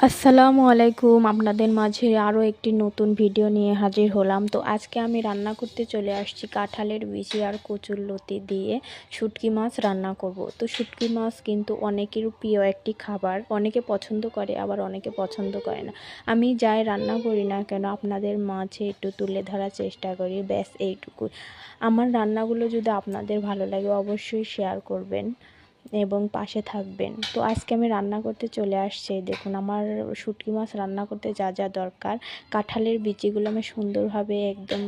আসসালামু আলাইকুম। আপনাদের মাঝে আরও একটি নতুন ভিডিও নিয়ে হাজির হলাম। তো আজকে আমি রান্না করতে চলে আসছি কাঁঠালের বিচি আর কচুরলতি দিয়ে শুটকি মাছ রান্না করব। তো শুটকি মাছ কিন্তু অনেকের প্রিয় একটি খাবার, অনেকে পছন্দ করে আবার অনেকে পছন্দ করে না। আমি যাই রান্না করি না কেন আপনাদের মাঝে একটু তুলে ধরার চেষ্টা করি, ব্যাস এইটুকু। আমার রান্নাগুলো যদি আপনাদের ভালো লাগে অবশ্যই শেয়ার করবেন এবং পাশে থাকবেন। তো আজকে আমি রান্না করতে চলে আসছি। দেখুন আমার শুটকি মাছ রান্না করতে যা যা দরকার, কাঁঠালের বিচিগুলো আমি সুন্দরভাবে একদম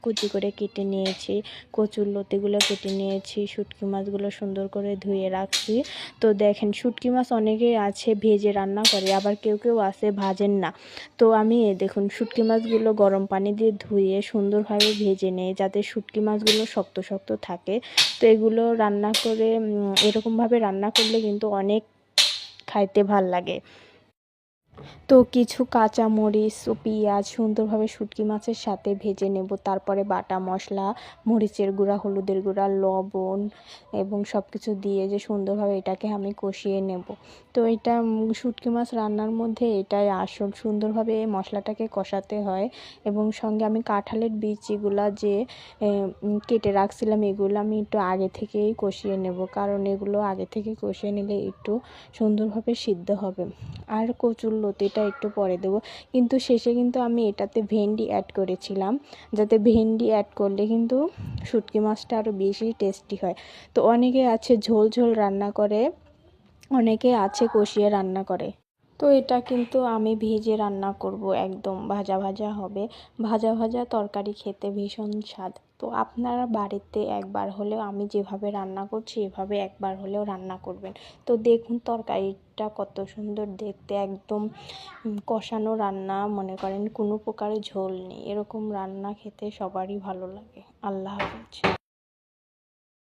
কুচি করে কেটে নিয়েছি, কচুরলতিগুলো কেটে নিয়েছি, শুটকি মাছগুলো সুন্দর করে ধুয়ে রাখছি। তো দেখেন শুটকি মাছ অনেকেই আছে ভেজে রান্না করে, আবার কেউ কেউ আছে ভাজেন না। তো আমি দেখুন শুটকি মাছগুলো গরম পানি দিয়ে ধুয়ে সুন্দরভাবে ভেজে নেই যাতে শুটকি মাছগুলো শক্ত শক্ত থাকে। তো এগুলো রান্না করে এরকমভাবে রান্না করলে কিন্তু অনেক খাইতে ভাল লাগে। তো কিছু কাঁচা মরিচ ও পেঁয়াজ সুন্দরভাবে শুটকি মাছের সাথে ভেজে নেব। তারপরে বাটা মশলা, মরিচের গুঁড়া, হলুদের গুঁড়া, লবণ এবং সব কিছু দিয়ে যে সুন্দরভাবে এটাকে আমি কষিয়ে নেব। তো এটা শুটকি মাছ রান্নার মধ্যে এটাই আসল, সুন্দরভাবে এই মশলাটাকে কষাতে হয়। এবং সঙ্গে আমি কাঁঠালের বিচিগুলা যে কেটে রাখছিলাম এগুলো আমি একটু আগে থেকেই কষিয়ে নেব, কারণ এগুলো আগে থেকে কষিয়ে নিলে একটু সুন্দরভাবে সিদ্ধ হবে। আর কচুরলতিটা একটু পরে দেবো, কিন্তু শেষে কিন্তু আমি এটাতে ভেন্ডি অ্যাড করেছিলাম, যাতে ভেন্ডি অ্যাড করলে কিন্তু শুটকি মাছটা আরও বেশি টেস্টি হয়। তো অনেকে আছে ঝোল ঝোল রান্না করে, অনেকে আছে কষিয়ে রান্না করে। তো এটা কিন্তু আমি ভেজে রান্না করব, একদম ভাজা ভাজা হবে। ভাজা ভাজা তরকারি খেতে ভীষণ স্বাদ। তো আপনারা বাড়িতে একবার হলেও আমি যেভাবে রান্না করছি এভাবে একবার হলেও রান্না করবেন। তো দেখুন তরকারিটা কত সুন্দর দেখতে, একদম কষানো রান্না, মনে করেন কোনো প্রকারের ঝোল নেই। এরকম রান্না খেতে সবারই ভালো লাগে। আল্লাহ হাফেজ।